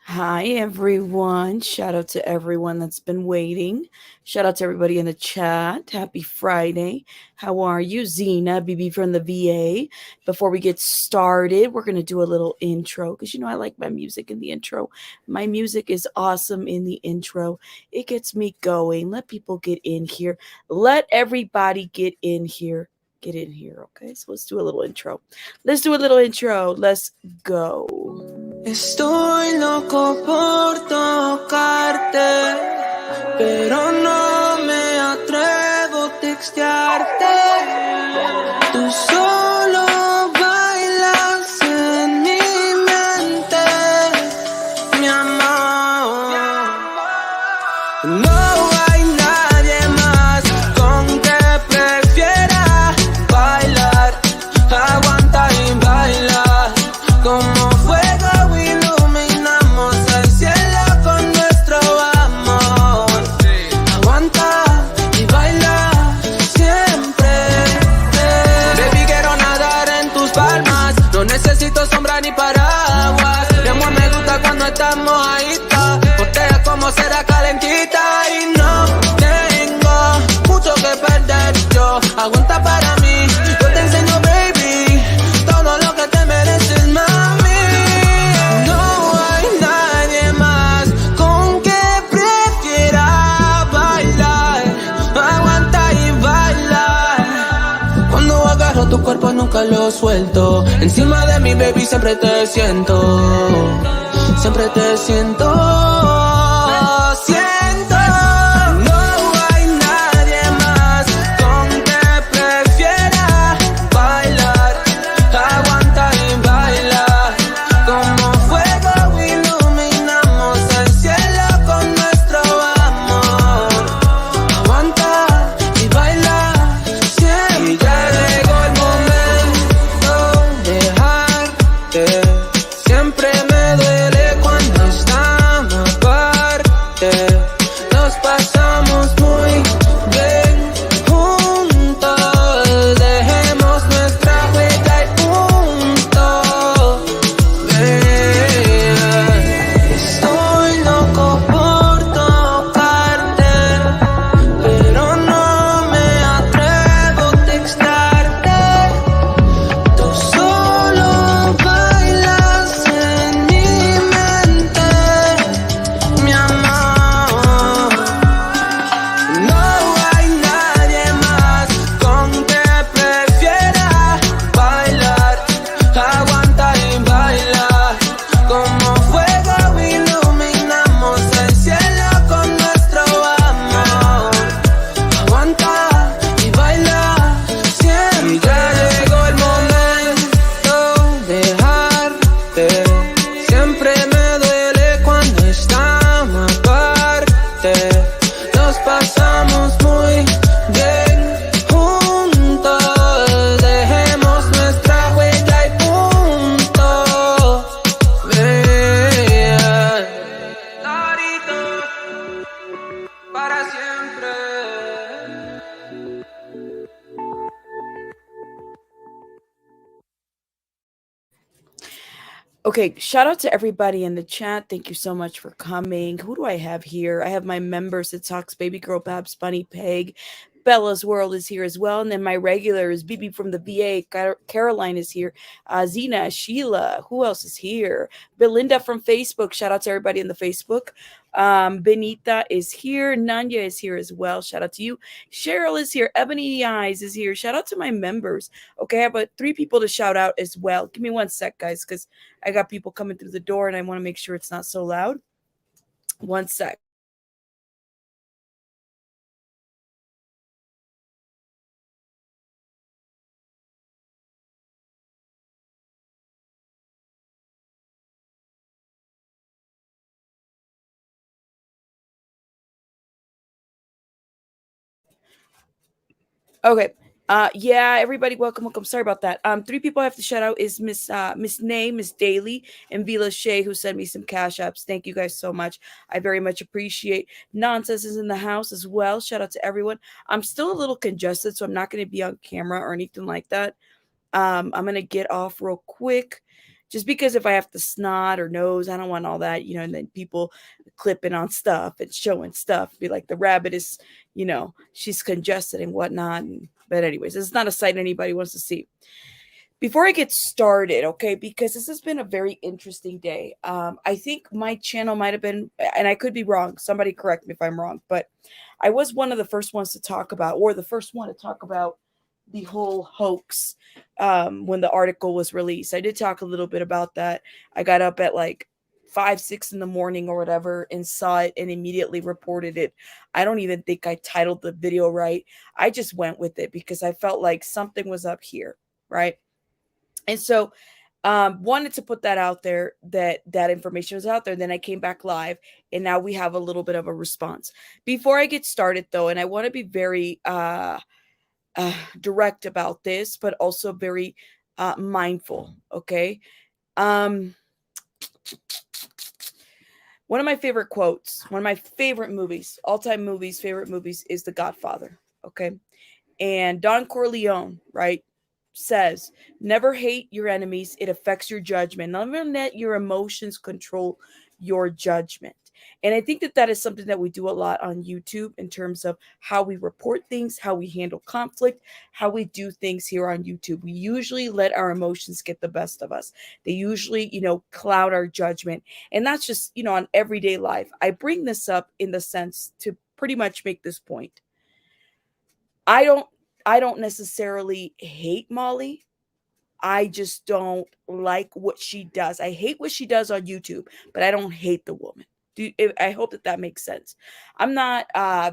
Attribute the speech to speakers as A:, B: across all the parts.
A: Hi, everyone. Shout out to everyone that's been waiting. Shout out to everybody in the chat. Happy Friday. How are you? Zena, BB from the VA. Before we get started, we're going to do a little intro because I like my music in the intro. My music is awesome in the intro. It gets me going. Let people get in here. Let everybody get in here. Get in here, okay? So let's do a little intro. Let's do a little intro. Let's go.
B: Estoy loco por tocarte, pero no me atrevo a textearte. Tú solo bailas en mi mente, mi amor. No hay nadie más con que prefiera bailar, aguanta y baila como fuego. Iluminamos el cielo con nuestro amor. Aguanta y baila siempre. Baby, quiero nadar en tus palmas. No necesito sombra ni paraguas. Mi amor, me gusta cuando estamos ahí. Botella como será calentita. Y no tengo mucho que perder. Yo aguanta para mí. Yo te enseño, baby, todo lo que te mereces, mami. No hay nadie más con que prefiera bailar. Aguanta y baila. Cuando agarro tu cuerpo nunca lo suelto. Encima de mi baby siempre te siento. Siempre te siento. No hay nadie más con que prefiera bailar. Aguanta y baila como fuego. Iluminamos el cielo con nuestro amor. Aguanta y baila siempre. Y ya llegó el momento de dejarte. Siempre me duele cuando estamos aparte. Nos pasamos muy bien juntos. Dejemos nuestra huella y punto. Estoy loco por tocarte, pero no me atrevo a textarte. Tú solo bailas en mi mente, mi amor. No hay nadie más con que prefiera bailar. Aguanta y baila como fuego. Iluminamos el cielo con nuestro amor. Aguanta y baila siempre. Y ya llegó el momento de dejarte. Siempre me duele cuando estamos aparte. Nos pasamos muy bien juntos. Dejemos nuestra huella y punto. Clarito, para siempre.
A: Okay, shout out to everybody in the chat. Thank you so much for coming. Who do I have here? I have my members. It talks Baby Girl, Babs, Bunny, Peg. Bella's World is here as well. And then my regulars, BB from the VA. Caroline is here. Zena, Sheila. Who else is here? Belinda from Facebook. Shout out to everybody in the Facebook. Benita is here. Nanya is here as well. Shout out to you. Cheryl is here. Ebony Eyes is here. Shout out to my members. Okay, I have 3 people to shout out as well. Give me 1 sec, guys, because I got people coming through the door and I want to make sure it's not so loud. 1 sec. Okay. Yeah, everybody, welcome. Sorry about that. 3 people I have to shout out is Miss Nay, Miss Daly, and Vila Shea, who sent me some cash apps. Thank you guys so much. I very much appreciate. Nonsense is in the house as well. Shout out to everyone. I'm still a little congested, so I'm not going to be on camera or anything like that. I'm going to get off real quick Just because if I have to snot or nose, I don't want all that, and then people clipping on stuff and showing stuff, be like the rabbit is, she's congested and whatnot. But anyways, it's not a sight anybody wants to see. Before I get started, okay, because this has been a very interesting day. I think my channel might have been, and I could be wrong. Somebody correct me if I'm wrong, but I was one of the first ones to talk about, or the first one to talk about the whole hoax when the article was released. I did talk a little bit about that. I got up at like 5, 6 in the morning or whatever and saw it and immediately reported it. I don't even think I titled the video right. I just went with it because I felt like something was up here, right? And so wanted to put that out there, that information was out there. Then I came back live and now we have a little bit of a response. Before I get started though, and I want to be very direct about this, but also very mindful. Okay. One of my favorite quotes, one of my favorite movies, all-time movies, favorite movies is The Godfather. Okay. And Don Corleone, right, says, never hate your enemies. It affects your judgment. Never let your emotions control your judgment. And I think that that is something that we do a lot on YouTube in terms of how we report things, how we handle conflict, how we do things here on YouTube. We usually let our emotions get the best of us. They usually, cloud our judgment. And that's just, on everyday life. I bring this up in the sense to pretty much make this point. I don't necessarily hate Molly. I just don't like what she does. I hate what she does on YouTube, but I don't hate the woman. I hope that makes sense. I'm not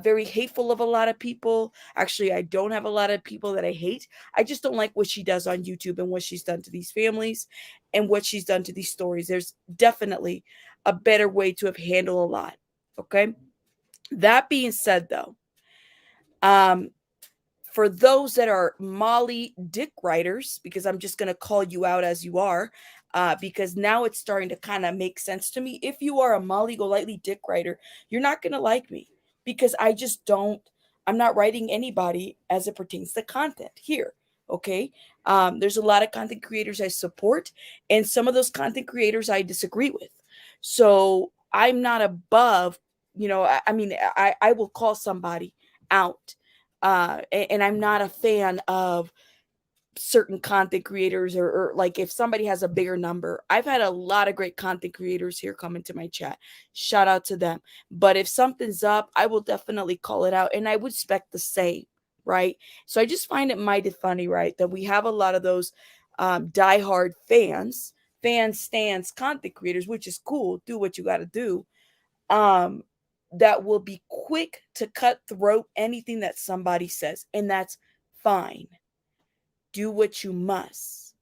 A: very hateful of a lot of people. Actually, I don't have a lot of people that I hate. I just don't like what she does on YouTube and what she's done to these families and what she's done to these stories. There's definitely a better way to have handled a lot. Okay. That being said, though, for those that are Molly dick writers, because I'm just going to call you out as you are, because now it's starting to kind of make sense to me. If you are a Molly Golightly dick writer, you're not going to like me because I'm not writing anybody as it pertains to content here. Okay. There's a lot of content creators I support, and some of those content creators I disagree with. So I'm not above, I will call somebody out. And I'm not a fan of certain content creators or like if somebody has a bigger number. I've had a lot of great content creators here come into my chat. Shout out to them. But if something's up, I will definitely call it out, and I would expect the same, right? So I just find it mighty funny, right, that we have a lot of those diehard stands, content creators, which is cool. Do what you got to do. That will be quick to cut throat anything that somebody says. And that's fine. Do what you must.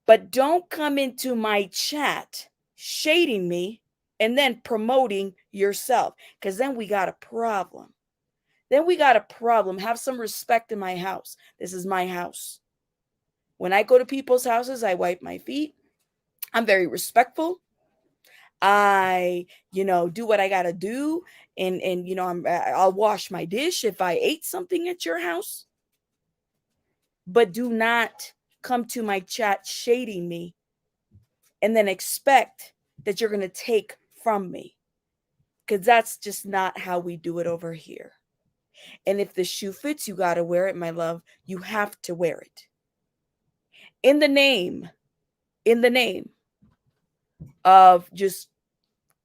A: But don't come into my chat shading me and then promoting yourself. Because then we got a problem. Have some respect in my house. This is my house. When I go to people's houses, I wipe my feet. I'm very respectful. I, do what I got to do. And I'll wash my dish if I ate something at your house. But do not come to my chat shading me and then expect that you're going to take from me. Because that's just not how we do it over here. And if the shoe fits, you got to wear it, my love. You have to wear it. In the name of just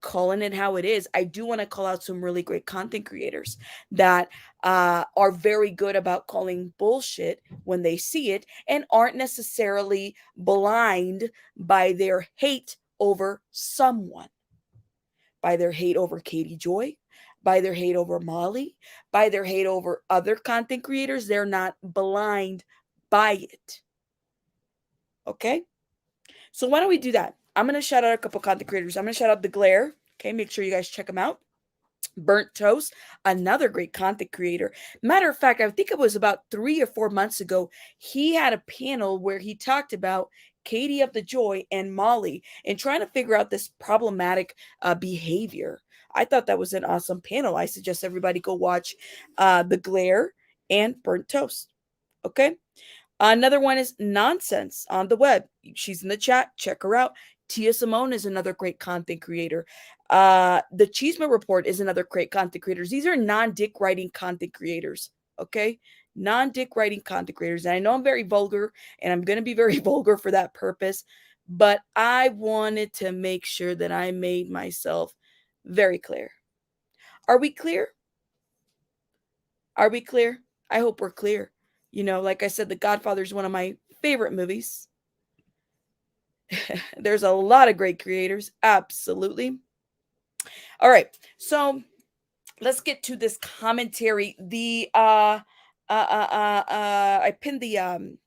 A: calling it how it is, I do want to call out some really great content creators that are very good about calling bullshit when they see it and aren't necessarily blind by their hate over someone, by their hate over Katie Joy, by their hate over Molly, by their hate over other content creators. They're not blind by it. Okay? So why don't we do that? I'm going to shout out a couple content creators. I'm going to shout out The Glare. Okay, make sure you guys check them out. Burnt Toast, another great content creator. Matter of fact, I think it was about 3 or 4 months ago, he had a panel where he talked about Katie of the Joy and Molly and trying to figure out this problematic behavior. I thought that was an awesome panel. I suggest everybody go watch The Glare and Burnt Toast. Okay? Another one is Nonsense on the web. She's in the chat. Check her out. Tia Simone is another great content creator. The Cheeseman Report is another great content creators. These are non-dick writing content creators. Okay? Non-dick writing content creators. And I know I'm very vulgar, and I'm going to be very vulgar for that purpose, but I wanted to make sure that I made myself very clear. Are we clear? Are we clear? I hope we're clear. You know, like I said, The Godfather is one of my favorite movies. There's a lot of great creators. Absolutely. All right. So let's get to this commentary. I pinned the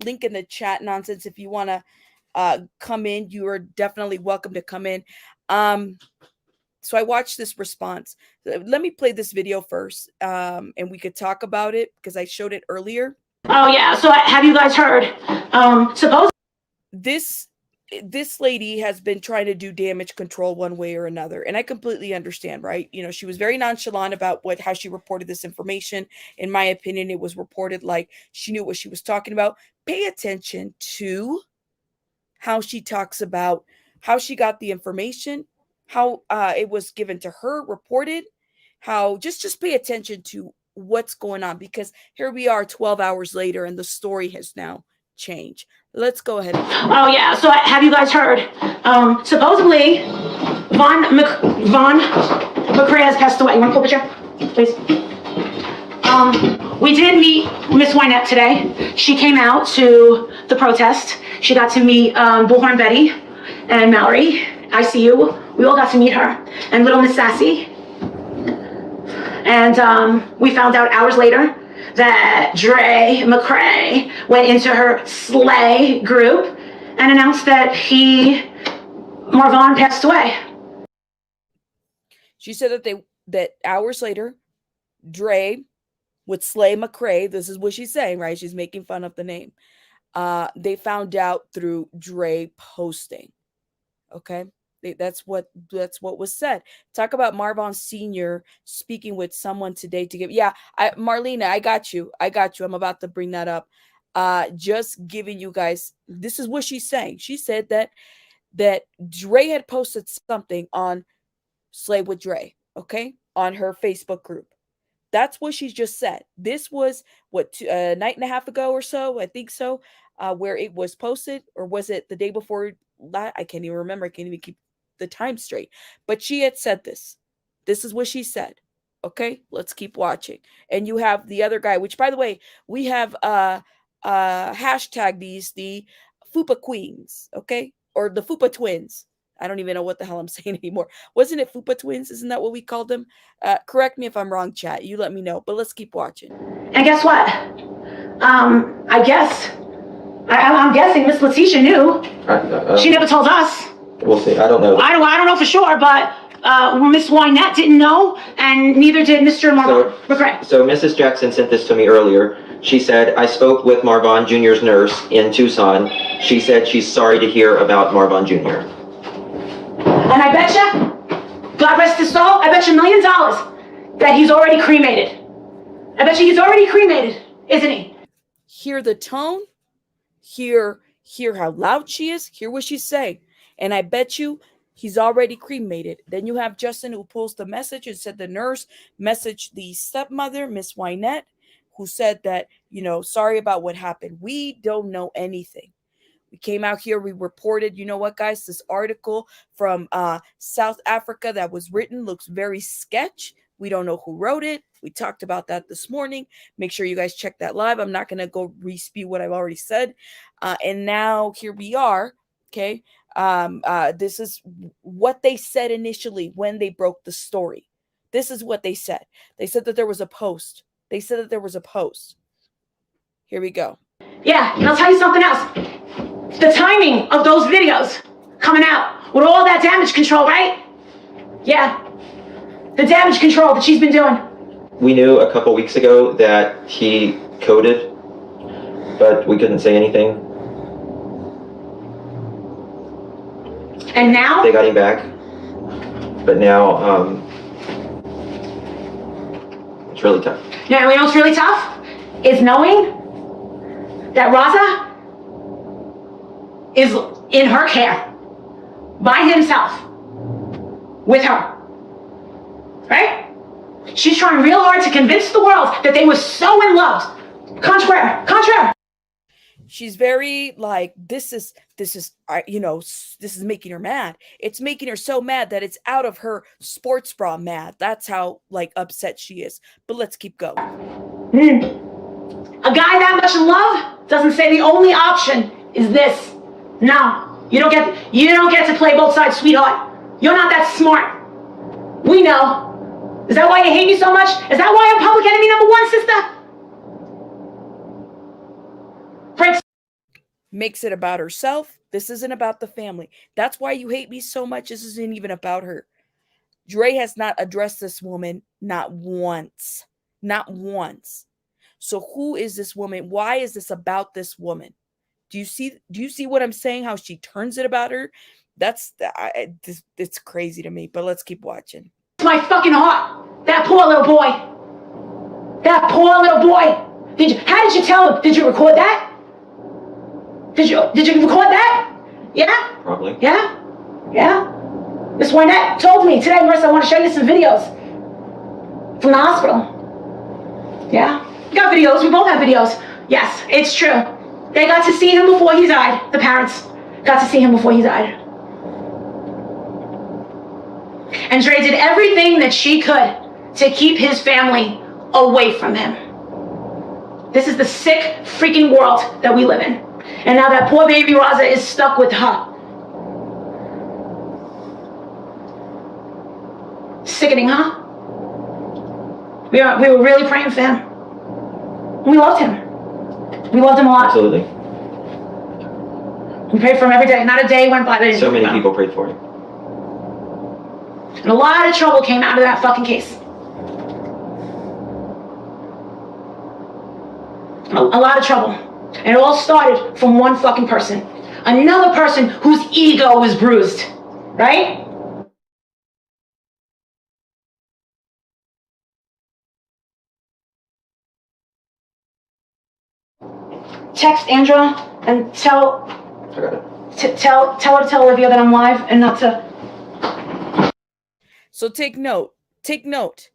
A: link in the chat, Nonsense. If you want to come in, you are definitely welcome to come in. So I watched this response. Let me play this video first, and we could talk about it because I showed it earlier.
C: Oh yeah. So have you guys heard? Suppose
A: this lady has been trying to do damage control one way or another, and I completely understand, right? You know, she was very nonchalant about how she reported this information. In my opinion, it was reported like she knew what she was talking about. Pay attention to how she talks about how she got the information, how it was given to her, reported, how just pay attention to what's going on, because here we are 12 hours later and the story has now changed. Let's go ahead.
C: Oh yeah. So have you guys heard? Supposedly, Marvon McCray has passed away. You want to pull the chair, please? We did meet Miss Wynette today. She came out to the protest. She got to meet Bullhorn Betty and Mallory, ICU. We all got to meet her. And little Miss Sassy. And we found out hours later that Dre McCray went into her Slay group and announced that Marvon passed away.
A: She said that hours later, Dre with Slay McCray, this is what she's saying, right? She's making fun of the name. They found out through Dre posting. Okay? That's what was said. Talk about Marvon Sr. speaking with someone today to give. Yeah, Marlena, I got you. I'm about to bring that up. Just giving you guys, this is what she's saying. She said that Dre had posted something on Slay with Dre, okay, on her Facebook group. That's what she's just said. This was a night and a half ago or so, I think so, where it was posted, or was it the day before? I can't even remember. I can't even keep the time straight. But she had said this. This is what she said. Okay, let's keep watching. And you have the other guy, which, by the way, we have hashtag these the Fupa Queens, okay, or the Fupa Twins. I don't even know what the hell I'm saying anymore. Wasn't it Fupa Twins? Isn't that what we called them? Correct me if I'm wrong, chat. You let me know. But let's keep watching.
C: And guess what? I'm guessing Miss Letitia knew. She never told us.
D: We'll see. I don't know.
C: I don't know for sure, but Miss Wynette didn't know, and neither did Mr. Marvon McCray.
D: So Mrs. Jackson sent this to me earlier. She said, I spoke with Marvon Jr.'s nurse in Tucson. She said she's sorry to hear about Marvon Jr.
C: And I bet you, God rest his soul, I bet you $1 million that he's already cremated. I bet you he's already cremated, isn't he?
A: Hear the tone, hear how loud she is, hear what she's saying. And I bet you he's already cremated. Then you have Justin, who pulls the message and said the nurse messaged the stepmother, Miss Wynette, who said that, sorry about what happened. We don't know anything. We came out here, we reported, you know what, guys, this article from South Africa that was written looks very sketch. We don't know who wrote it. We talked about that this morning. Make sure you guys check that live. I'm not going to go re-spew what I've already said. And now here we are, okay? This is what they said initially when they broke the story. This is what they said. They said that there was a post. Here we go.
C: Yeah, and I'll tell you something else. The timing of those videos coming out with all that damage control, right? Yeah, the damage control that she's been doing.
D: We knew a couple weeks ago that he coded, but we couldn't say anything.
C: And now?
D: They got him back. But now, it's really tough.
C: Now, you know what's really tough? Is knowing that Raza is in her care by himself with her, right? She's trying real hard to convince the world that they were so in love. Contraire.
A: She's very like, this is making her mad. It's making her so mad that it's out of her sports bra mad. That's how like upset she is. But let's keep going.
C: A guy that much in love doesn't say the only option is this. No, you don't get to play both sides, sweetheart. You're not that smart. We know. Is that why you hate me so much? Is that why I'm public enemy number one, sister? Breaks.
A: Makes it about herself. This isn't about the family. That's why you hate me so much. This isn't even about her. Dre has not addressed this woman not once. Not once. So who is this woman? Why is this about this woman? Do you see what I'm saying? How she turns it about her? It's crazy to me, but let's keep watching.
C: My fucking heart. That poor little boy. That poor little boy. How did you tell him? Did you record that? Did you record that? Yeah?
D: Probably.
C: Yeah? Miss Wynette told me today, Marissa, I want to show you some videos from the hospital. Yeah? We got videos. We both have videos. Yes, it's true. They got to see him before he died. The parents got to see him before he died. And Dre did everything that she could to keep his family away from him. This is the sick freaking world that we live in. And now that poor baby Raza is stuck with her. Sickening, huh? We were really praying for him. We loved him. We loved him a lot.
D: Absolutely.
C: We prayed for him every day. Not a day went by that he didn't
D: So many
C: think about
D: people prayed for him.
C: And a lot of trouble came out of that fucking case. A lot of trouble. And it all started from one fucking person. Another person whose ego was bruised. Right? Text Andra and tell
D: I got it.
C: tell her to tell Olivia that I'm live and not to.
A: So take note. Take note.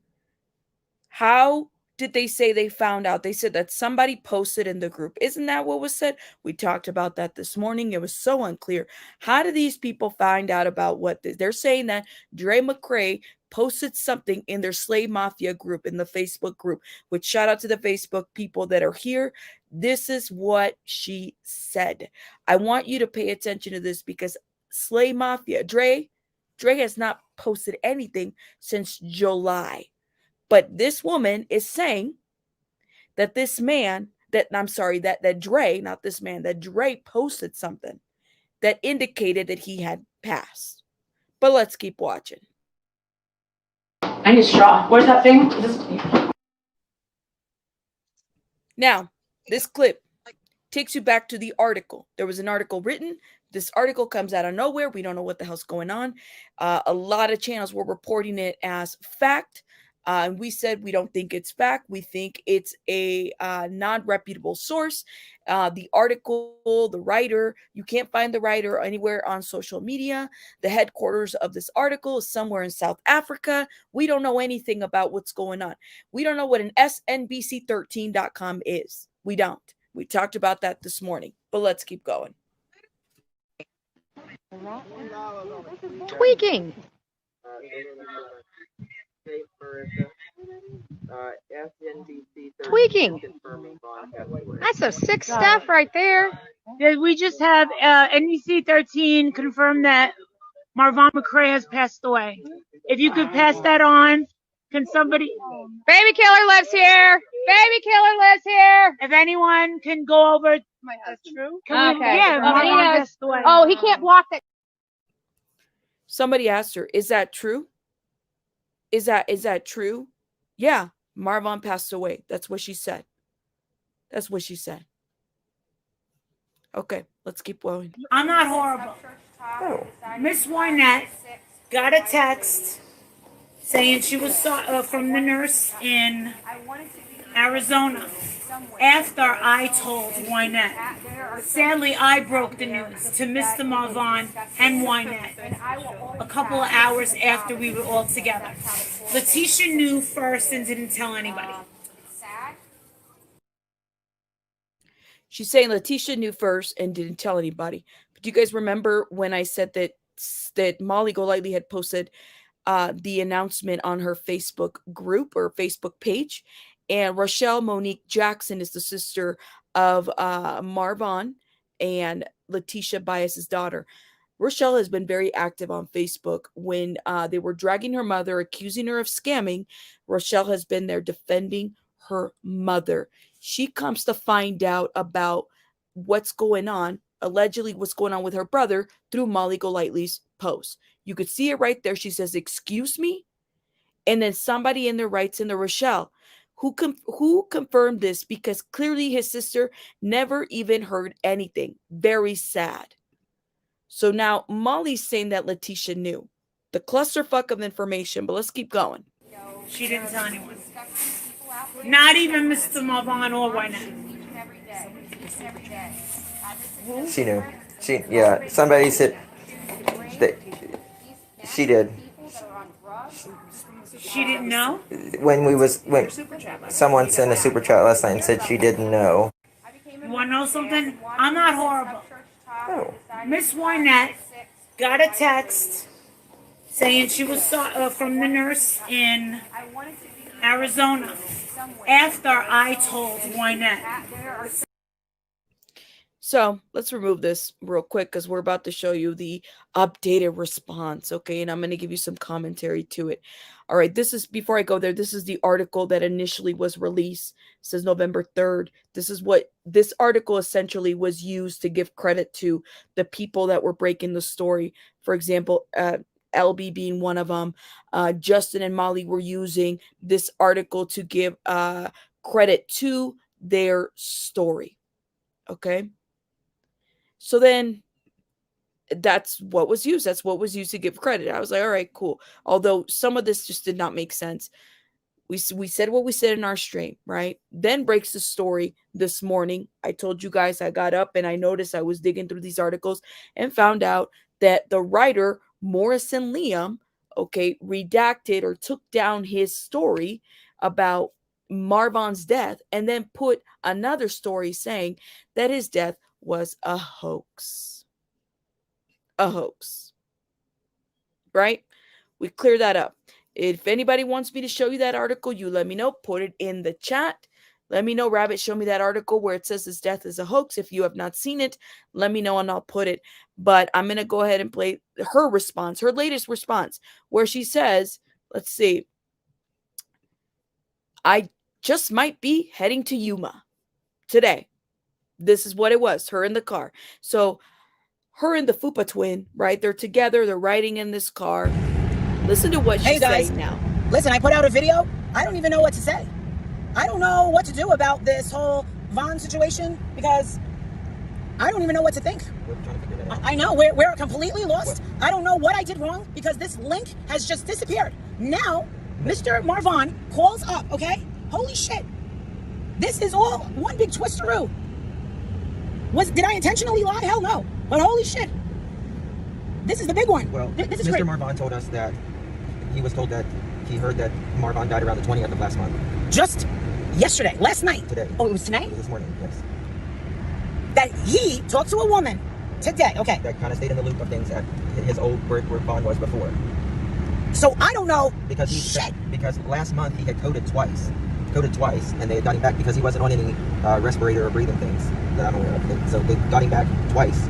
A: How did they say they found out? They said that somebody posted in the group. Isn't that what was said? We talked about that this morning. It was so unclear. How do these people find out about what they're saying? That Dre McCray posted something in their Slave Mafia group, in the Facebook group, which shout out to the Facebook people that are here. This is what she said. I want you to pay attention to this because Slave Mafia, Dre has not posted anything since July. But this woman is saying that this man, that Dre, not this man, that Dre posted something that indicated that he had passed. But let's keep watching.
C: I need a straw. Where's that thing?
A: Now, this clip takes you back to the article. There was an article written. This article comes out of nowhere. We don't know what the hell's going on. A lot of channels were reporting it as fact. And we said we don't think it's fact. We think it's a non-reputable source. The article, the writer, you can't find the writer anywhere on social media. The headquarters of this article is somewhere in South Africa. We don't know anything about what's going on. We don't know what an SNBC13.com is. We don't. We talked about that this morning. But let's keep going.
E: Tweaking. Tweaking. That's a sick stuff right there.
F: We just have NBC 13 confirm that Marvon McCray has passed away. If you could pass that on, can somebody?
E: Baby killer lives here. Baby killer lives here.
F: If anyone can go over. That's true.
E: Okay.
F: Yeah, Marvon passed away.
E: Oh, he can't block that.
A: Somebody asked her, is that true? Is that true? Yeah, Marvon passed away. That's what she said. That's what she said. Okay, let's keep going.
F: I'm not horrible.
A: Oh.
F: Miss Wynette got a text saying she was from the nurse in Arizona, after I told Wynette. Sadly, I broke the news to Mr. Marvon and Wynette a couple of hours after we were all together. Letitia knew first and didn't tell anybody.
A: She's saying Letitia knew first and didn't tell anybody. But do you guys remember when I said that Molly Golightly had posted the announcement on her Facebook group or Facebook page? And Rochelle Monique Jackson is the sister of Marvon and Letitia Bias's daughter. Rochelle has been very active on Facebook. When they were dragging her mother, accusing her of scamming, Rochelle has been there defending her mother. She comes to find out about what's going on, allegedly what's going on with her brother, through Molly Golightly's post. You could see it right there. She says, "Excuse me?" And then somebody in there writes in the Rochelle, who confirmed this, because clearly his sister never even heard anything. Very sad. So now Molly's saying that Letitia knew. The clusterfuck of information, but let's keep going.
F: She didn't tell anyone. Not even Mr. Marvon or Wynette.
G: She knew. Yeah, somebody said that she did.
F: She didn't know?
G: When someone sent a super chat last night and said she didn't know.
F: You want to know something? I'm not horrible.
G: Oh.
F: Miss Wynette got a text saying she was from the nurse in Arizona after I told Wynette.
A: So let's remove this real quick because we're about to show you the updated response, okay? And I'm going to give you some commentary to it. All right, this is, before I go there, this is the article that initially was released. It says November 3rd. This is what this article essentially was used to give credit to the people that were breaking the story. For example, LB being one of them. Justin and Molly were using this article to give credit to their story, okay? So then that's what was used. That's what was used to give credit. I was like, all right, cool. Although some of this just did not make sense. We said what we said in our stream, right? Then breaks the story this morning. I told you guys I got up and I noticed I was digging through these articles and found out that the writer, Morrison Liam, okay, redacted or took down his story about Marvon's death and then put another story saying that his death was a hoax. A hoax. Right? We clear that up. If anybody wants me to show you that article, you let me know. Put it in the chat. Let me know, Rabbit, show me that article where it says his death is a hoax. If you have not seen it, let me know and I'll put it. But I'm going to go ahead and play her response, her latest response, where she says, let's see, I just might be heading to Yuma today. This is what it was, her in the car. So her and the Fupa twin, right? They're together. They're riding in this car. Listen to what she's saying now.
H: Listen, I put out a video. I don't even know what to say. I don't know what to do about this whole Vaughn situation because I don't even know what to think.
G: We're trying to figure that out.
H: I know. We're completely lost. I don't know what I did wrong because this link has just disappeared. Now, Mr. Marvon calls up, okay? Holy shit. This is all one big twisteroo. Did I intentionally lie? Hell no. But holy shit. This is the big one.
G: Well,
H: this is
G: Mr.
H: great.
G: Marvon told us that he was told that he heard that Marvon died around the 20th of last month.
H: Just yesterday, last night.
G: Today.
H: Oh, it was tonight?
G: It was this morning, yes.
H: That he talked to a woman today, okay.
G: That kind of stayed in the loop of things at his old where Vaughn was before.
H: So I don't know.
G: Because last month he had coded twice, and they had got him back because he wasn't on any respirator or breathing things that I'm aware of. So they got him back twice,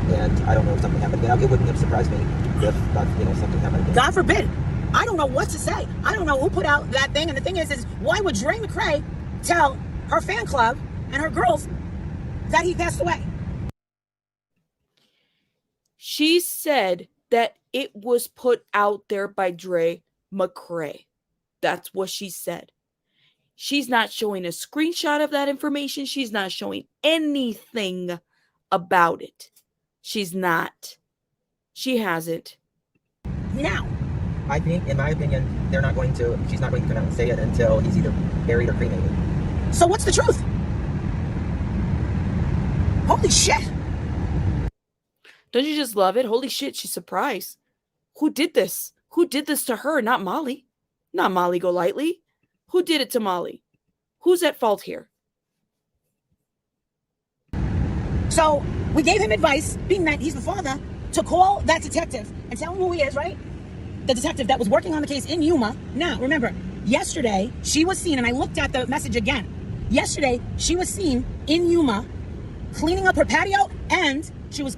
G: and I don't know if something happened again. It wouldn't have surprised me if something happened again.
H: God forbid. I don't know what to say. I don't know who put out that thing. And the thing is why would Dre McCray tell her fan club and her girls that he passed away?
A: She said that it was put out there by Dre McCray. That's what she said. She's not showing a screenshot of that information. She's not showing anything about it. She's not. She hasn't.
H: Now,
G: I think, in my opinion, she's not going to come out and say it until he's either buried or cremated.
H: So what's the truth? Holy shit.
A: Don't you just love it? Holy shit, she's surprised. Who did this? Who did this to her? Not Molly. Not Molly Golightly. Who did it to Molly? Who's at fault here?
H: So we gave him advice, being that he's the father, to call that detective and tell him who he is, right? The detective that was working on the case in Yuma. Now, remember, yesterday she was seen, and I looked at the message again. Yesterday, she was seen in Yuma cleaning up her patio, and she was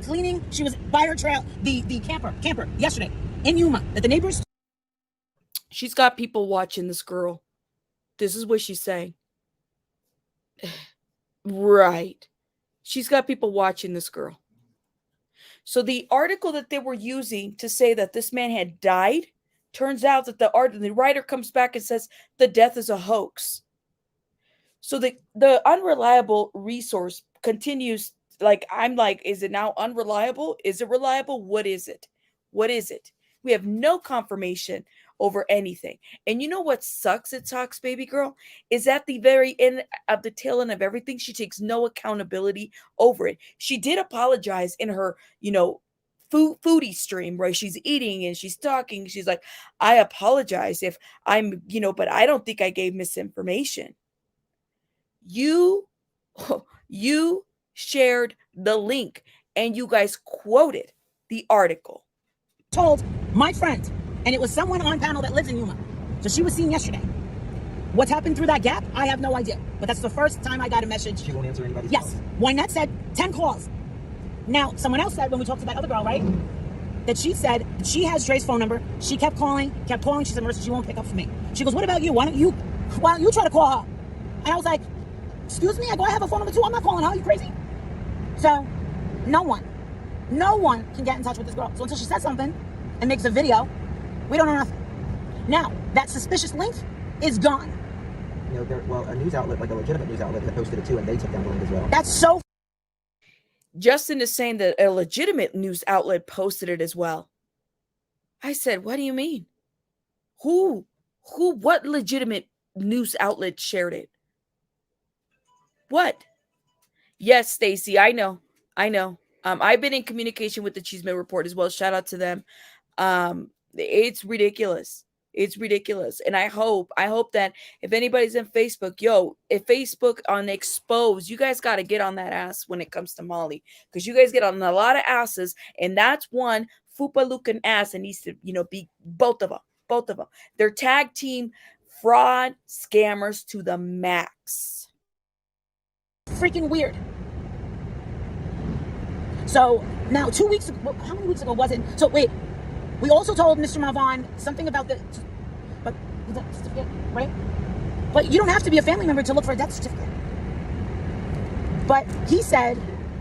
H: by her trail, the camper, yesterday in Yuma, that the neighbors.
A: She's got people watching this girl. This is what she's saying. Right. She's got people watching this girl. So the article that they were using to say that this man had died, turns out that the writer comes back and says the death is a hoax. So the unreliable resource continues. I'm like, is it now unreliable? Is it reliable? What is it? What is it? We have no confirmation over anything. And you know what sucks at Talks, baby girl, is at the very end of the tail end of everything, she takes no accountability over it. She did apologize in her, foodie stream where she's eating and she's talking. She's like, I apologize if I'm, but I don't think I gave misinformation. You shared the link and you guys quoted the article.
H: Told my friend, and it was someone on panel that lives in Yuma. So she was seen yesterday. What's happened through that gap, I have no idea. But that's the first time I got a message.
G: She won't answer anybody's
H: calls. Yes. Wynette said 10 calls. Now, someone else said when we talked to that other girl, right? That she said she has Dre's phone number. She kept calling. She said, Marissa, she won't pick up for me. She goes, what about you? Why don't you try to call her? And I was like, excuse me? I go, I have a phone number too. I'm not calling her. Are you crazy? So, no one can get in touch with this girl. So until she says something and makes a video, we don't know nothing. Now, that suspicious link is gone.
G: A news outlet, like a legitimate news outlet, that posted it too, and they took down the link as well.
H: That's so.
A: Justin is saying that a legitimate news outlet posted it as well. I said, what do you mean? What legitimate news outlet shared it? What? Yes, Stacy, I know. I've been in communication with the Cheeseman Report as well. Shout out to them. It's ridiculous. It's ridiculous. And I hope that if anybody's in Facebook, if Facebook on Expose, you guys got to get on that ass when it comes to Molly, because you guys get on a lot of asses, and that's one fupa-looking ass and needs to, be both of them. They're tag team fraud scammers to the max.
H: Freaking weird. So now 2 weeks ago, how many weeks ago was it? So wait, we also told Mr. Marvon something about the certificate, right? But you don't have to be a family member to look for a death certificate. But he said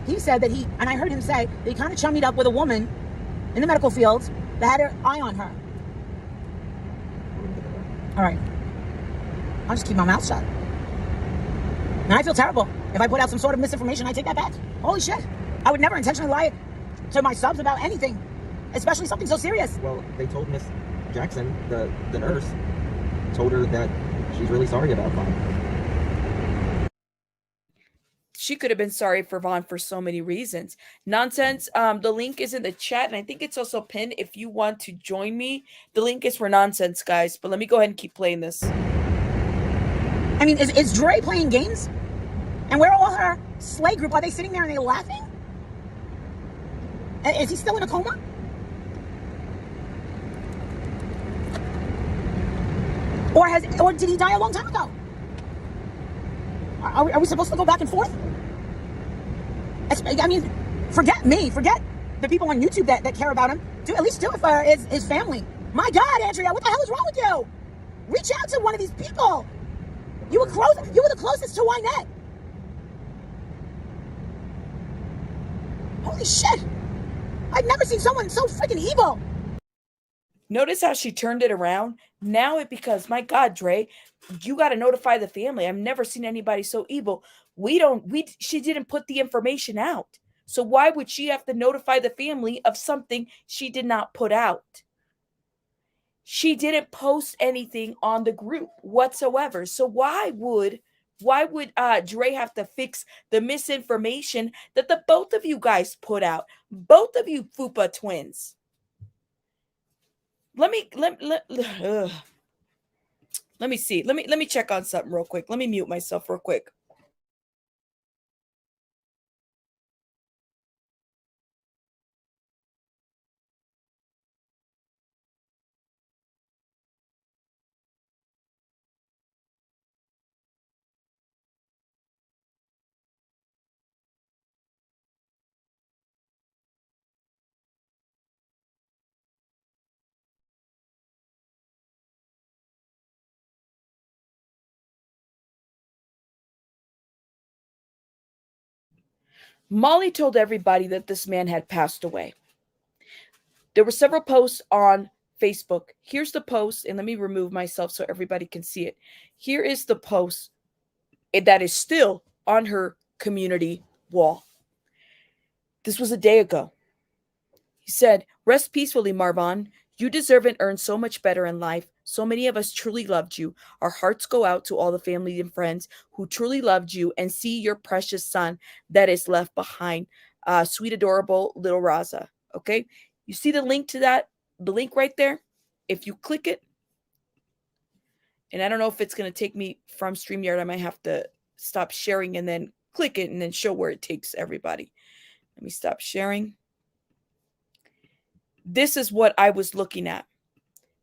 H: that and I heard him say that he kind of chummied up with a woman in the medical field that had her eye on her. All right. I'll just keep my mouth shut. Now I feel terrible. If I put out some sort of misinformation, I take that back. Holy shit. I would never intentionally lie to my subs about anything, especially something so serious.
G: Well, they told Miss Jackson, the nurse, told her that she's really sorry about Vaughn.
A: She could have been sorry for Vaughn for so many reasons. Nonsense. The link is in the chat, and I think it's also pinned if you want to join me. The link is for Nonsense, guys. But let me go ahead and keep playing this.
H: I mean, is Dre playing games? And where are all her slay group? Are they sitting there and they laughing? Is he still in a coma? Or did he die a long time ago? Are we supposed to go back and forth? I mean, forget me. Forget the people on YouTube that care about him. At least do it for his family. My God, Andrea, what the hell is wrong with you? Reach out to one of these people. You were the closest to Wynette. Holy shit. I've never seen someone so freaking evil.
A: Notice how she turned it around? Now it becomes, my God, Dre, you got to notify the family. I've never seen anybody so evil. She didn't put the information out. So why would she have to notify the family of something she did not put out? She didn't post anything on the group whatsoever. So why would Dre have to fix the misinformation that the both of you guys put out? Both of you Fupa twins. Let me see. Let me check on something real quick. Let me mute myself real quick. Molly told everybody that this man had passed away. There were several posts on Facebook. Here's the post, and let me remove myself so everybody can see it. Here is the post that is still on her community wall. This was a day ago. He said, "Rest peacefully, Marvon. You deserve and earn so much better in life. So many of us truly loved you. Our hearts go out to all the family and friends who truly loved you and see your precious son that is left behind. Sweet, adorable little Raza." Okay. You see the link to that? The link right there? If you click it, and I don't know if it's going to take me from StreamYard. I might have to stop sharing and then click it and then show where it takes everybody. Let me stop sharing. This is what I was looking at.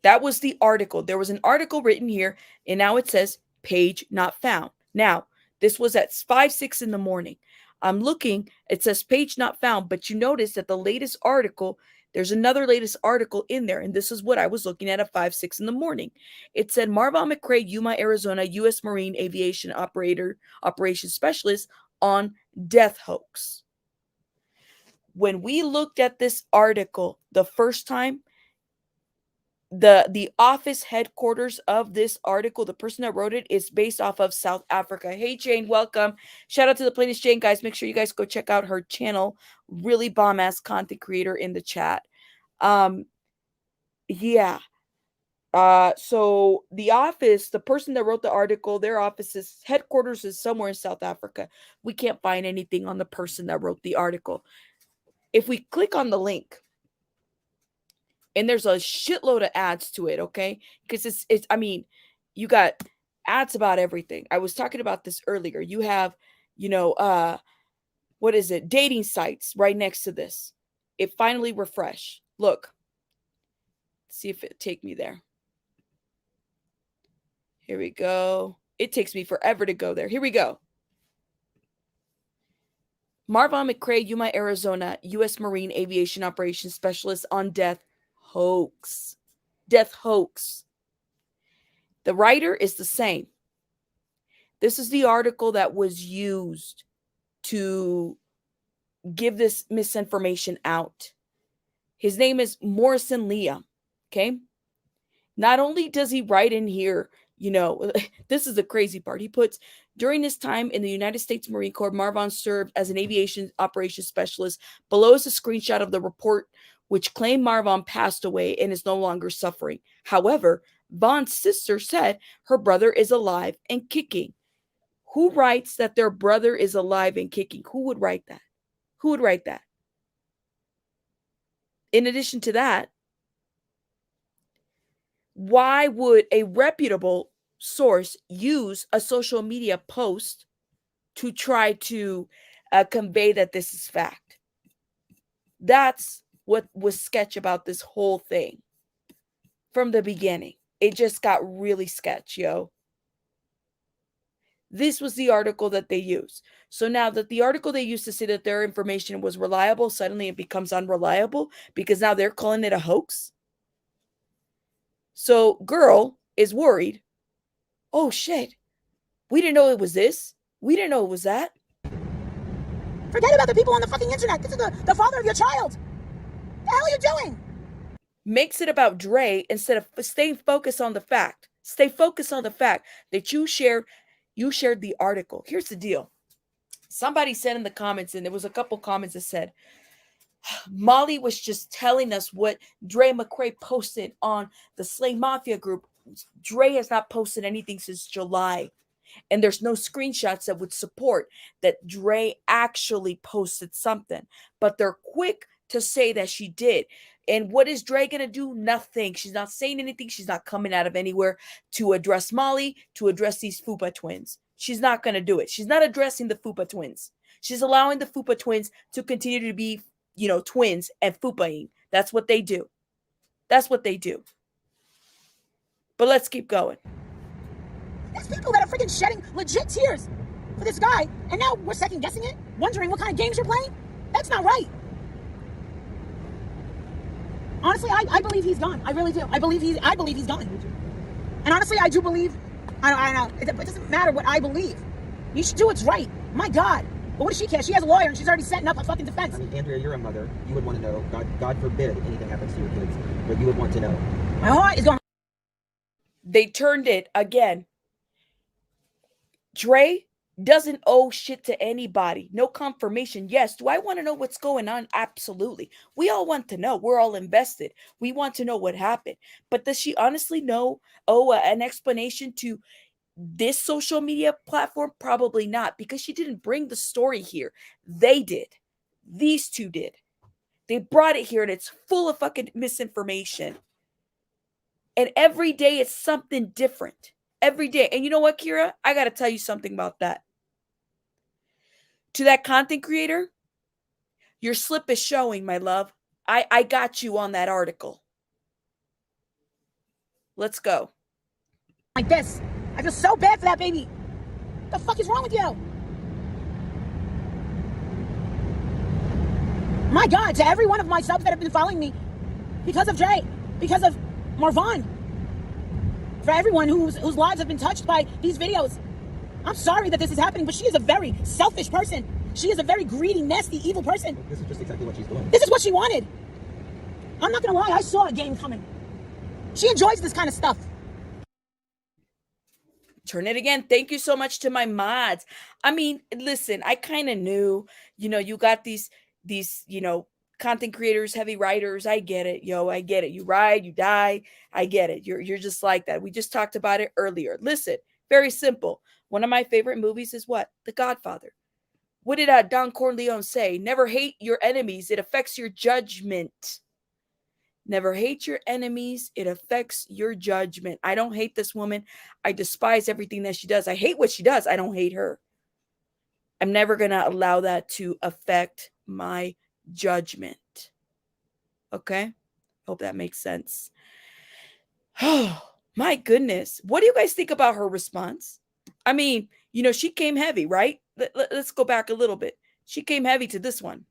A: That was the article. There was an article written here, and now it says page not found. Now, this was at 5-6 in the morning. I'm looking, it says page not found, but you notice that the latest article, there's another latest article in there, and this is what I was looking at 5-6 in the morning. It said Marvon McCray, Yuma, Arizona, U.S. Marine Aviation Operations Specialist on Death Hoax. When we looked at this article the first time, the office headquarters of this article, the person that wrote it, is based off of South Africa. Hey, Jane, welcome. Shout out to the playlist, Jane, guys. Make sure you guys go check out her channel. Really bomb-ass content creator in the chat. Yeah. So the office, the person that wrote the article, their office's headquarters is somewhere in South Africa. We can't find anything on the person that wrote the article. If we click on the link, and there's a shitload of ads to it, okay? Because it's I mean, you got ads about everything. I was talking about this earlier. You have, what is it? Dating sites right next to this. It finally refreshed. Look. See if it take me there. Here we go. It takes me forever to go there. Here we go. Marvon McCray, Yuma, Arizona, U.S. Marine Aviation Operations Specialist on Death Hoax. Death Hoax. The writer is the same. This is the article that was used to give this misinformation out. His name is Morrison Liam. Okay. Not only does he write in here, this is the crazy part. He puts, during his time in the United States Marine Corps, Marvon served as an aviation operations specialist. Below is a screenshot of the report, which claimed Marvon passed away and is no longer suffering. However, Von's sister said her brother is alive and kicking. Who writes that their brother is alive and kicking? Who would write that? Who would write that? In addition to that, why would a reputable source use a social media post to try to convey that this is fact? That's what was sketch about this whole thing from the beginning. It just got really sketch, yo. This was the article that they used. So now that the article they used to say that their information was reliable, suddenly it becomes unreliable because now they're calling it a hoax. So girl is worried. Oh shit. We didn't know it was this. We didn't know it was that.
H: Forget about the people on the fucking internet. This is the father of your child. What the hell are you doing?
A: Makes it about Dre instead of staying focused on the fact. Stay focused on the fact that you shared the article. Here's the deal. Somebody said in the comments, and there was a couple comments that said, Molly was just telling us what Dre McCray posted on the Slay Mafia group. Dre has not posted anything since July. And there's no screenshots that would support that Dre actually posted something. But they're quick to say that she did. And what is Dre going to do? Nothing. She's not saying anything. She's not coming out of anywhere to address Molly, to address these Fupa twins. She's not going to do it. She's not addressing the Fupa twins. She's allowing the Fupa twins to continue to be, twins and Fupaing. That's what they do. That's what they do. But let's keep going.
H: There's people that are freaking shedding legit tears for this guy, and now we're second guessing it, wondering what kind of games you're playing. That's not right. Honestly, I believe he's gone. I really do. I believe he's gone. And honestly, I do believe. I don't know. It doesn't matter what I believe. You should do what's right. My God. But what does she care? She has a lawyer, and she's already setting up a fucking defense.
G: I mean, Andrea, you're a mother. You would want to know. God forbid anything happens to your kids, but you would want to know.
H: My heart is going.
A: They turned it again. Dre doesn't owe shit to anybody. No confirmation. Yes. Do I want to know what's going on? Absolutely. We all want to know. We're all invested. We want to know what happened. But does she honestly owe an explanation to this social media platform? Probably not, because she didn't bring the story here. They did. These two did. They brought it here, and it's full of fucking misinformation. And every day it's something different. Every day. And you know what, Kira? I got to tell you something about that. To that content creator, your slip is showing, my love. I got you on that article. Let's go.
H: Like this. I feel so bad for that baby. What the fuck is wrong with you? My God, to every one of my subs that have been following me because of Dre, because of Marvon, for everyone whose lives have been touched by these videos, I'm sorry that this is happening, but she is a very selfish person. She is a very greedy, nasty, evil person.
G: This is just exactly what she's doing.
H: This is what she wanted. I'm not gonna lie, I saw a game coming. She enjoys this kind of stuff.
A: Turn it again. Thank you so much to my mods. I mean, listen, I kind of knew, you got these, content creators, heavy writers. I get it, I get it. You ride, you die. I get it. You're just like that. We just talked about it earlier. Listen, very simple. One of my favorite movies is what? The Godfather. What did Don Corleone say? Never hate your enemies. It affects your judgment. Never hate your enemies. It affects your judgment. I don't hate this woman. I despise everything that she does. I hate what she does. I don't hate her. I'm never going to allow that to affect my judgment. Okay? Hope that makes sense. Oh, my goodness. What do you guys think about her response? I mean, she came heavy, right? Let's go back a little bit. She came heavy to this one.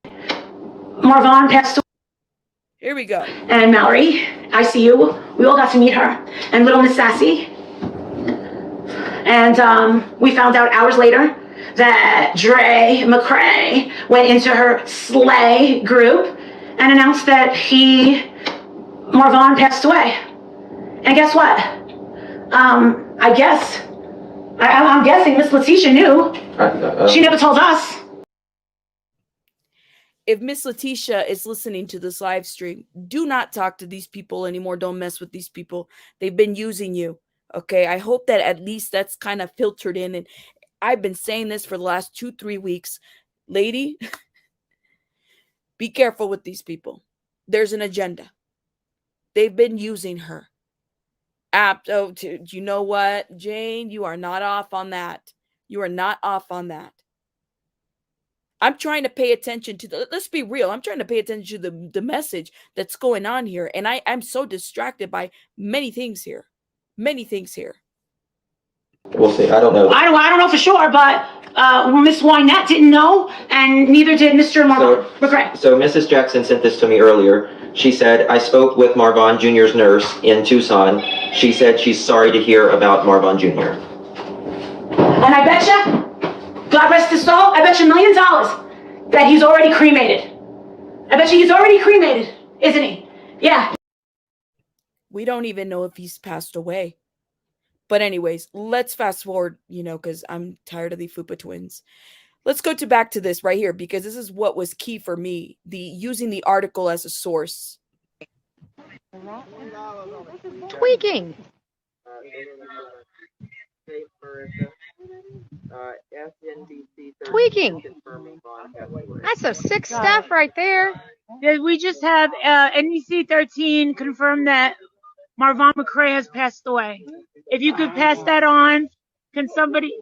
C: Marvon passed away.
A: Here we go.
C: And Mallory, ICU, we all got to meet her. And little Miss Sassy. And we found out hours later that Dre McCray went into her Slay group and announced that Marvon passed away. And guess what? I'm guessing Miss Letitia knew. She never told us.
A: If Miss Letitia is listening to this live stream, do not talk to these people anymore. Don't mess with these people. They've been using you. Okay. I hope that at least that's kind of filtered in. And I've been saying this for the last 2-3 weeks. Lady, be careful with these people. There's an agenda. They've been using her. You know what, Jane? You are not off on that. You are not off on that. I'm trying to pay attention to let's be real. I'm trying to pay attention to the message that's going on here. And I'm so distracted by many things here. Many things here.
D: We'll see. I don't know.
C: I don't know for sure, but Miss Wynette didn't know, and neither did Mr. McCray.
D: So Mrs. Jackson sent this to me earlier. She said, I spoke with Marvon Jr.'s nurse in Tucson. She said she's sorry to hear about Marvon Jr.
C: And I bet you, God rest his soul, I bet you $1 million that he's already cremated. I bet you he's already cremated, isn't he? Yeah.
A: We don't even know if he's passed away. But anyways, let's fast forward, because I'm tired of the Fupa twins. Let's go back to this right here, because this is what was key for me, the using the article as a source.
E: Tweaking. Tweaking. That's some sick stuff right there.
F: We just have NBC 13 confirm that Marvon McCray has passed away. If you could pass that on, can somebody?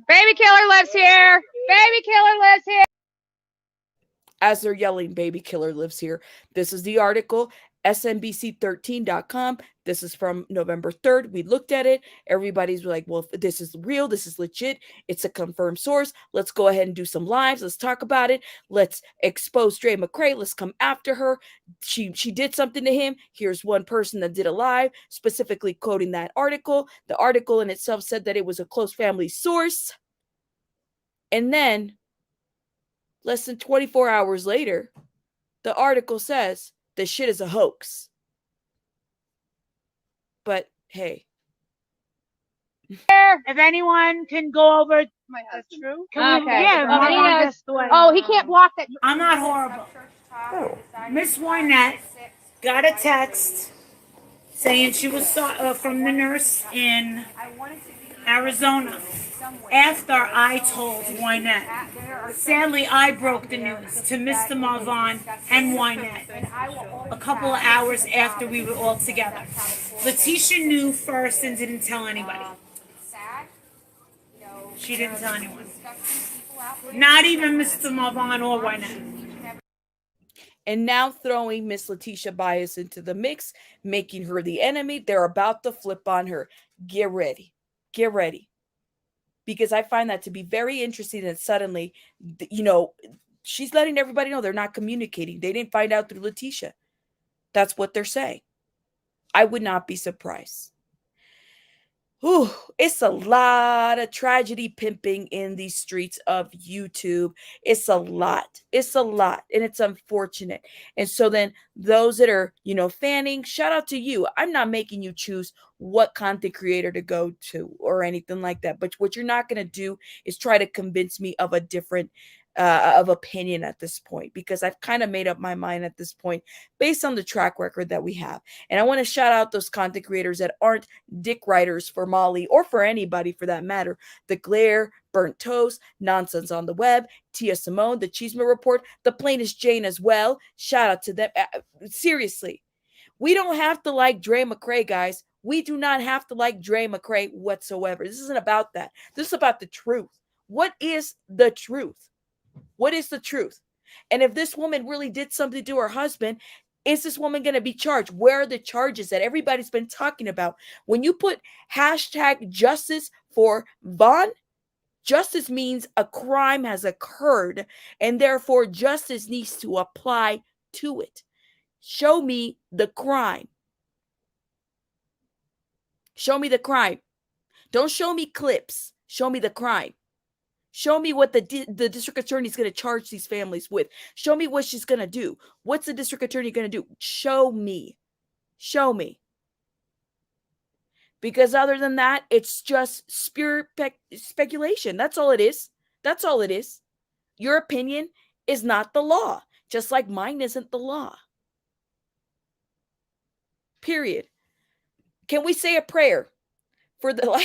E: Baby killer lives here. Baby killer lives here.
A: As they're yelling, baby killer lives here. This is the article, snbc13.com. This is from November 3rd. We looked at it. Everybody's like, well, this is real. This is legit. It's a confirmed source. Let's go ahead and do some lives. Let's talk about it. Let's expose Dre McCray. Let's come after her. She did something to him. Here's one person that did a live, specifically quoting that article. The article in itself said that it was a close family source. And then, less than 24 hours later, the article says this shit is a hoax. But hey.
F: If anyone can go over, that's true.
E: Okay.
F: Yeah,
E: Oh, he can't block that.
F: I'm not horrible. Miss Wynette got a text saying she was from the nurse in Arizona. After I told Wynette, sadly I broke the news to Mr. Marvon and Wynette a couple of hours after we were all together. Letitia knew first and didn't tell anybody. She didn't tell anyone. Not even Mr. Marvon or Wynette.
A: And now throwing Miss Letitia Bias into the mix, making her the enemy. They're about to flip on her. Get ready. Get ready. Because I find that to be very interesting that suddenly, she's letting everybody know they're not communicating. They didn't find out through Letitia. That's what they're saying. I would not be surprised. Ooh, it's a lot of tragedy pimping in these streets of YouTube. It's a lot. It's a lot. And it's unfortunate. And so then those that are, fanning, shout out to you. I'm not making you choose what content creator to go to or anything like that. But what you're not going to do is try to convince me of a different of opinion at this point, because I've kind of made up my mind at this point based on the track record that we have. And I want to shout out those content creators that aren't dick writers for Molly or for anybody for that matter. The Glare, Burnt Toast, Nonsense on the Web, Tia Simone, The Cheeseman Report, The Plainest Jane as well. Shout out to them. Seriously, we don't have to like Dre McCray, guys. We do not have to like Dre McCray whatsoever. This isn't about that. This is about the truth. What is the truth? What is the truth? And if this woman really did something to her husband, is this woman going to be charged? Where are the charges that everybody's been talking about? When you put hashtag justice for Vaughn, justice means a crime has occurred, and therefore justice needs to apply to it. Show me the crime. Show me the crime. Don't show me clips. Show me the crime. Show me what the district attorney is going to charge these families with. Show me what she's going to do. What's the district attorney going to do? Show me. Show me. Because other than that, it's just speculation. That's all it is. That's all it is. Your opinion is not the law, just like mine isn't the law. Period. Can we say a prayer for the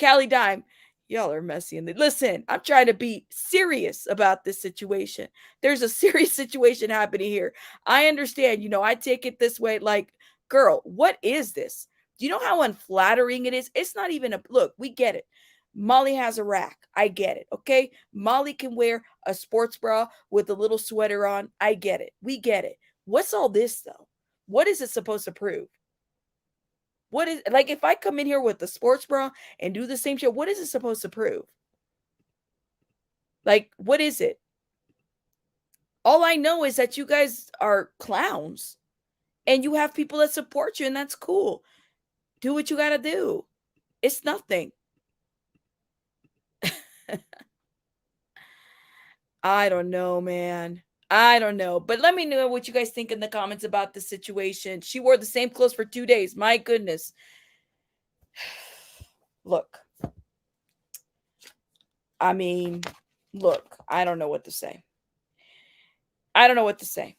A: Callie Dime? Y'all are messy. And listen, I'm trying to be serious about this situation. There's a serious situation happening here. I understand, I take it this way. Like, girl, what is this? Do you know how unflattering it is? It's not even look, we get it. Molly has a rack. I get it. Okay. Molly can wear a sports bra with a little sweater on. I get it. We get it. What's all this though? What is it supposed to prove? What is, like, if I come in here with the sports bra and do the same shit, what is it supposed to prove? Like, what is it? All I know is that you guys are clowns and you have people that support you, and that's cool. Do what you got to do. It's nothing. I don't know, man. I don't know. But let me know what you guys think in the comments about the situation. She wore the same clothes for 2 days. My goodness. Look. I mean, look, I don't know what to say. I don't know what to say.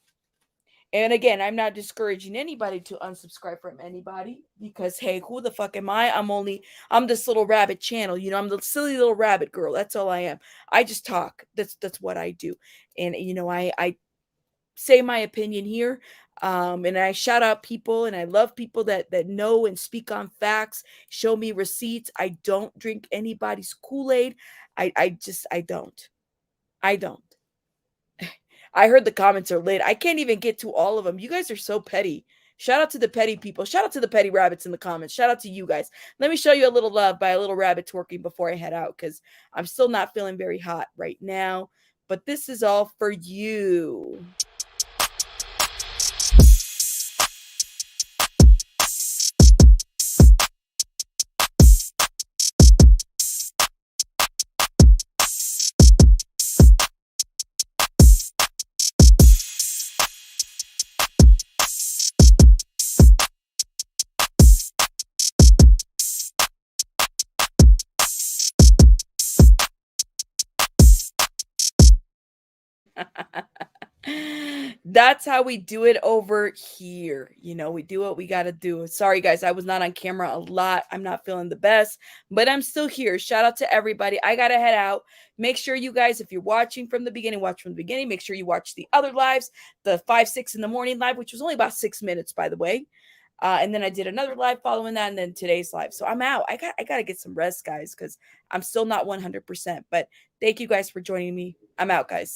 A: And again, I'm not discouraging anybody to unsubscribe from anybody because hey, who the fuck am I? I'm this little rabbit channel, you know, I'm the silly little rabbit girl. That's all I am. I just talk. That's what I do. And you know, I say my opinion here. And I shout out people and I love people that know and speak on facts, show me receipts. I don't drink anybody's Kool-Aid. I don't. I don't. I heard the comments are lit. I can't even get to all of them. You guys are so petty. Shout out to the petty people. Shout out to the petty rabbits in the comments. Shout out to you guys. Let me show you a little love by a little rabbit twerking before I head out because I'm still not feeling very hot right now. But this is all for you. That's how we do it over here. You know, we do what we got to do. Sorry, guys, I was not on camera a lot. I'm not feeling the best, but I'm still here. Shout out to everybody. I got to head out. Make sure you guys, if you're watching from the beginning, watch from the beginning. Make sure you watch the other lives, the 5, 6 in the morning live, which was only about 6 minutes, by the way. And then I did another live following that, and then today's live. So I'm out. I got to get some rest, guys, because I'm still not 100%. But thank you guys for joining me. I'm out, guys.